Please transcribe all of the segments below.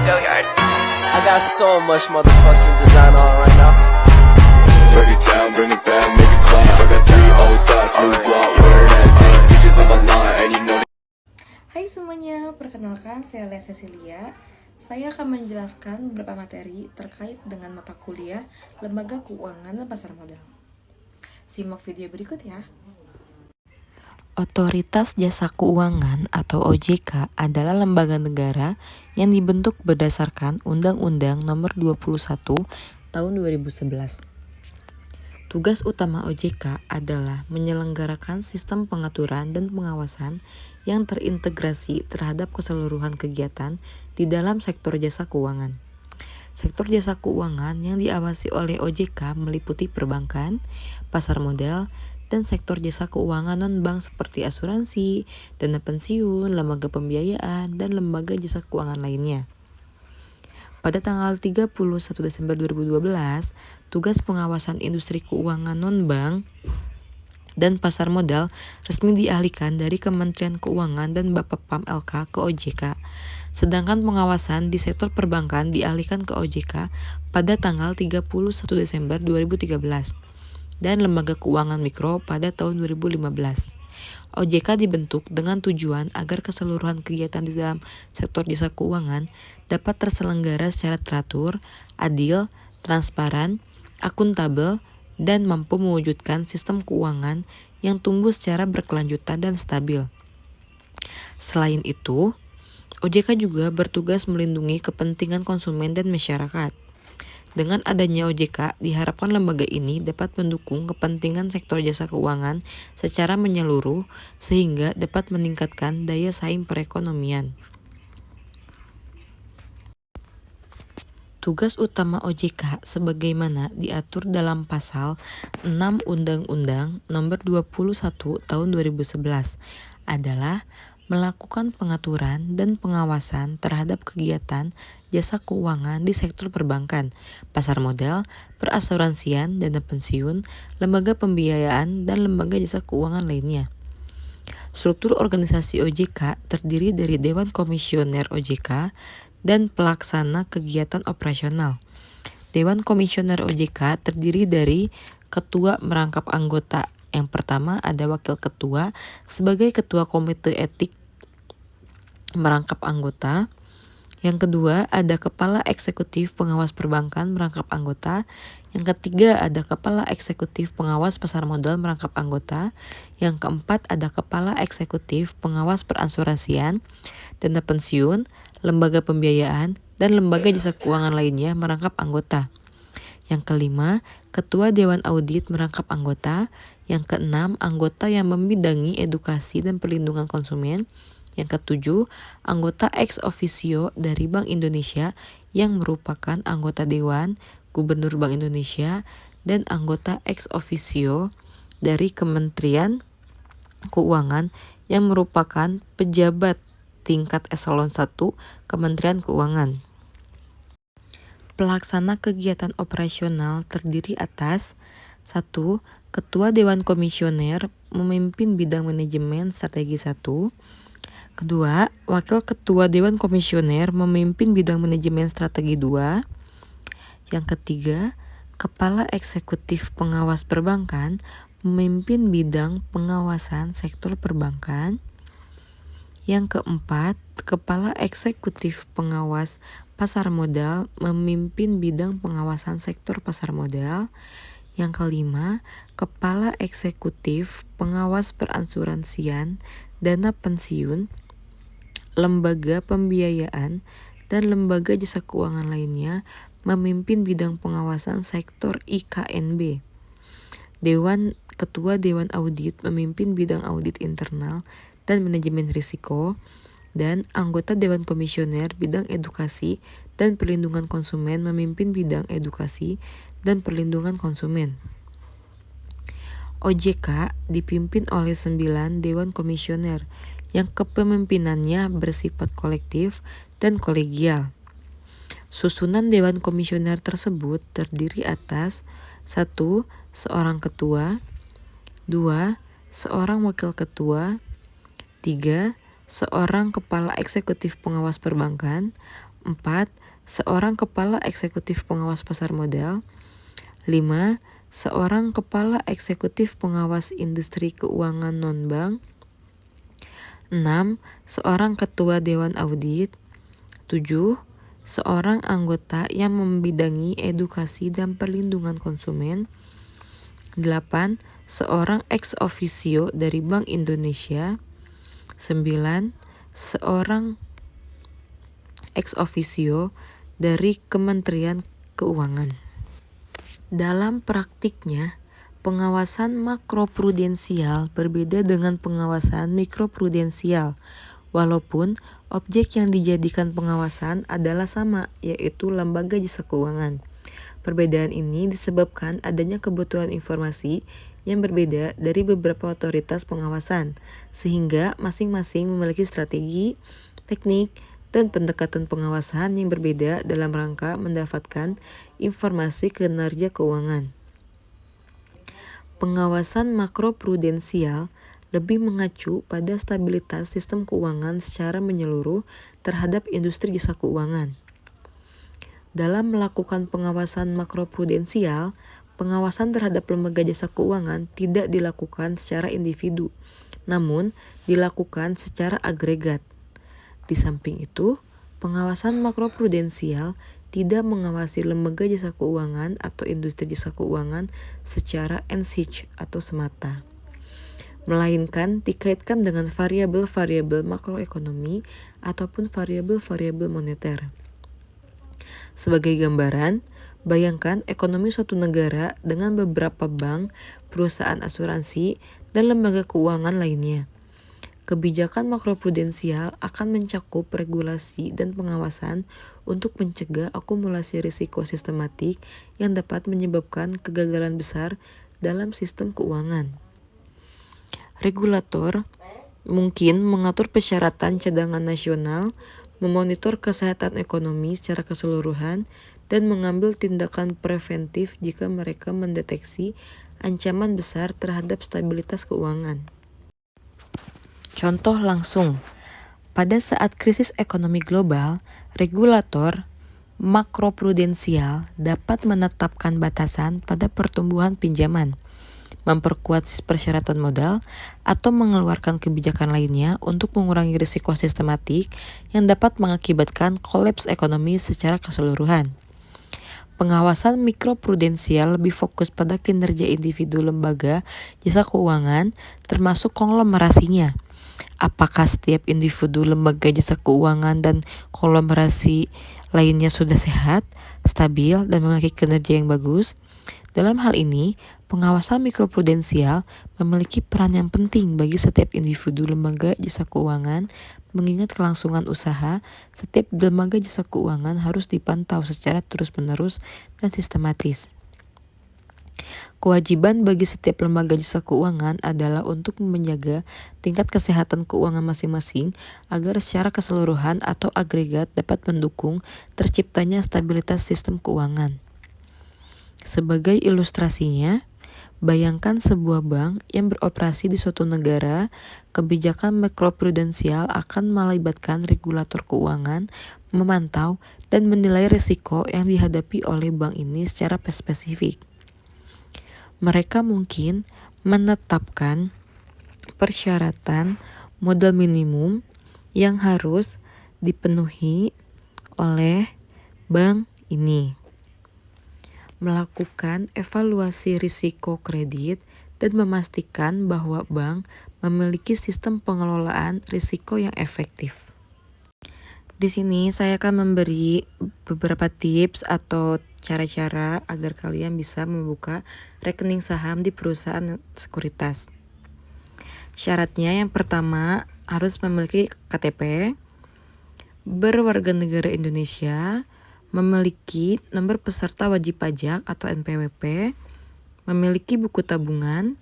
I got so much motherfucking design on right now. Break it down, bring it back, make it clap. I got 3 old thoughts, new block, where that thing. Bitches on my line, and you know. Hai semuanya, perkenalkan saya Lea Cecilia. Saya akan menjelaskan beberapa materi terkait dengan mata kuliah Lembaga Keuangan dan Pasar Modal. Simak video berikut ya. Otoritas Jasa Keuangan atau OJK adalah lembaga negara yang dibentuk berdasarkan Undang-Undang Nomor 21 Tahun 2011. Tugas utama OJK adalah menyelenggarakan sistem pengaturan dan pengawasan yang terintegrasi terhadap keseluruhan kegiatan di dalam sektor jasa keuangan. Sektor jasa keuangan yang diawasi oleh OJK meliputi perbankan, pasar modal, dan sektor jasa keuangan non-bank seperti asuransi, dana pensiun, lembaga pembiayaan, dan lembaga jasa keuangan lainnya. Pada tanggal 31 Desember 2012, tugas pengawasan industri keuangan non-bank dan pasar modal resmi dialihkan dari Kementerian Keuangan dan Bapepam LK ke OJK. Sedangkan pengawasan di sektor perbankan dialihkan ke OJK pada tanggal 31 Desember 2013 dan lembaga keuangan mikro pada tahun 2015. OJK dibentuk dengan tujuan agar keseluruhan kegiatan di dalam sektor jasa keuangan dapat terselenggara secara teratur, adil, transparan, akuntabel, dan mampu mewujudkan sistem keuangan yang tumbuh secara berkelanjutan dan stabil. Selain itu, OJK juga bertugas melindungi kepentingan konsumen dan masyarakat. Dengan adanya OJK, diharapkan lembaga ini dapat mendukung kepentingan sektor jasa keuangan secara menyeluruh sehingga dapat meningkatkan daya saing perekonomian. Tugas utama OJK sebagaimana diatur dalam pasal 6 Undang-Undang Nomor 21 Tahun 2011 adalah melakukan pengaturan dan pengawasan terhadap kegiatan jasa keuangan di sektor perbankan, pasar modal, perasuransian, dana pensiun, lembaga pembiayaan, dan lembaga jasa keuangan lainnya. Struktur organisasi OJK terdiri dari Dewan Komisioner OJK dan pelaksana kegiatan operasional. Dewan Komisioner OJK terdiri dari ketua merangkap anggota. Yang pertama ada wakil ketua sebagai ketua komite etik merangkap anggota. Yang kedua ada kepala eksekutif pengawas perbankan merangkap anggota. Yang ketiga ada kepala eksekutif pengawas pasar modal merangkap anggota. Yang keempat ada kepala eksekutif pengawas perasuransian, dana pensiun, lembaga pembiayaan, dan lembaga jasa keuangan lainnya merangkap anggota. Yang kelima, ketua Dewan Audit merangkap anggota. Yang keenam, anggota yang membidangi edukasi dan perlindungan konsumen. Yang ketujuh, anggota ex officio dari Bank Indonesia yang merupakan anggota Dewan, Gubernur Bank Indonesia, dan anggota ex officio dari Kementerian Keuangan yang merupakan pejabat tingkat eselon 1 Kementerian Keuangan. Pelaksana kegiatan operasional terdiri atas 1. Ketua Dewan Komisioner memimpin bidang manajemen strategi 1. Kedua, Wakil Ketua Dewan Komisioner memimpin bidang manajemen strategi 2. Yang ketiga, Kepala Eksekutif Pengawas Perbankan memimpin bidang pengawasan sektor perbankan. Yang keempat, Kepala Eksekutif Pengawas Pasar Modal memimpin bidang pengawasan sektor pasar modal. Yang kelima, Kepala Eksekutif Pengawas Perasuransian, dana pensiun, lembaga pembiayaan, dan lembaga jasa keuangan lainnya memimpin bidang pengawasan sektor IKNB. Ketua Dewan Audit memimpin bidang audit internal dan manajemen risiko, dan anggota Dewan Komisioner bidang edukasi dan perlindungan konsumen memimpin bidang edukasi dan perlindungan konsumen. OJK dipimpin oleh 9 Dewan Komisioner yang kepemimpinannya bersifat kolektif dan kolegial. Susunan Dewan Komisioner tersebut terdiri atas 1. Seorang ketua, 2. Seorang wakil ketua, 3. Seorang kepala eksekutif pengawas perbankan, 4. Seorang kepala eksekutif pengawas pasar modal. 5. Seorang kepala eksekutif pengawas industri keuangan non-bank. 6. Seorang ketua dewan audit. 7. Seorang anggota yang membidangi edukasi dan perlindungan konsumen. 8. Seorang ex officio dari Bank Indonesia. 9. Seorang ex officio dari Kementerian Keuangan. Dalam praktiknya, pengawasan makroprudensial berbeda dengan pengawasan mikroprudensial, walaupun objek yang dijadikan pengawasan adalah sama, yaitu lembaga jasa keuangan. Perbedaan ini disebabkan adanya kebutuhan informasi yang berbeda dari beberapa otoritas pengawasan, sehingga masing-masing memiliki strategi, teknik, dan pendekatan pengawasan yang berbeda dalam rangka mendapatkan informasi kinerja keuangan. Pengawasan makroprudensial lebih mengacu pada stabilitas sistem keuangan secara menyeluruh terhadap industri jasa keuangan. Dalam melakukan pengawasan makroprudensial, pengawasan terhadap lembaga jasa keuangan tidak dilakukan secara individu, namun dilakukan secara agregat. Di samping itu, pengawasan makroprudensial tidak mengawasi lembaga jasa keuangan atau industri jasa keuangan secara in-situ atau semata, melainkan dikaitkan dengan variabel-variabel makroekonomi ataupun variabel-variabel moneter. Sebagai gambaran, bayangkan ekonomi suatu negara dengan beberapa bank, perusahaan asuransi, dan lembaga keuangan lainnya. Kebijakan makroprudensial akan mencakup regulasi dan pengawasan untuk mencegah akumulasi risiko sistematik yang dapat menyebabkan kegagalan besar dalam sistem keuangan. Regulator mungkin mengatur persyaratan cadangan nasional, memonitor kesehatan ekonomi secara keseluruhan, dan mengambil tindakan preventif jika mereka mendeteksi ancaman besar terhadap stabilitas keuangan. Contoh langsung, pada saat krisis ekonomi global, regulator makroprudensial dapat menetapkan batasan pada pertumbuhan pinjaman, memperkuat persyaratan modal, atau mengeluarkan kebijakan lainnya untuk mengurangi risiko sistematik yang dapat mengakibatkan kolaps ekonomi secara keseluruhan. Pengawasan mikroprudensial lebih fokus pada kinerja individu lembaga jasa keuangan, termasuk konglomerasinya. Apakah setiap individu lembaga jasa keuangan dan konglomerasi lainnya sudah sehat, stabil, dan memiliki kinerja yang bagus? Dalam hal ini, pengawasan mikroprudensial memiliki peran yang penting bagi setiap individu lembaga jasa keuangan, mengingat kelangsungan usaha. Setiap lembaga jasa keuangan harus dipantau secara terus-menerus dan sistematis. Kewajiban bagi setiap lembaga jasa keuangan adalah untuk menjaga tingkat kesehatan keuangan masing-masing agar secara keseluruhan atau agregat dapat mendukung terciptanya stabilitas sistem keuangan. Sebagai ilustrasinya, bayangkan sebuah bank yang beroperasi di suatu negara. Kebijakan makroprudensial akan melibatkan regulator keuangan, memantau dan menilai risiko yang dihadapi oleh bank ini secara spesifik. Mereka mungkin menetapkan persyaratan modal minimum yang harus dipenuhi oleh bank ini, melakukan evaluasi risiko kredit, dan memastikan bahwa bank memiliki sistem pengelolaan risiko yang efektif. Di sini saya akan memberi beberapa tips atau cara-cara agar kalian bisa membuka rekening saham di perusahaan sekuritas. Syaratnya yang pertama harus memiliki KTP, berwarga negara Indonesia, memiliki nomor peserta wajib pajak atau NPWP, memiliki buku tabungan,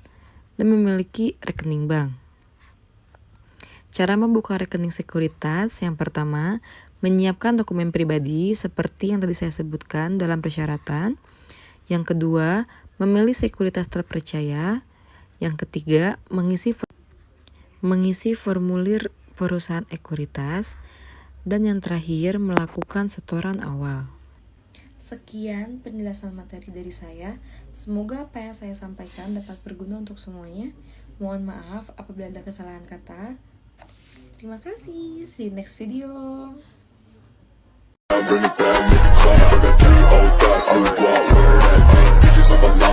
dan memiliki rekening bank. Cara membuka rekening sekuritas, yang pertama, menyiapkan dokumen pribadi seperti yang tadi saya sebutkan dalam persyaratan. Yang kedua, memilih sekuritas terpercaya. Yang ketiga, mengisi formulir perusahaan sekuritas. Dan yang terakhir, melakukan setoran awal. Sekian penjelasan materi dari saya. Semoga apa yang saya sampaikan dapat berguna untuk semuanya. Mohon maaf apabila ada kesalahan kata. Terima kasih. See you next video. Bring it back, make it clap. I got 3 old thoughts, new block, wearing that thing. Pictures of my life.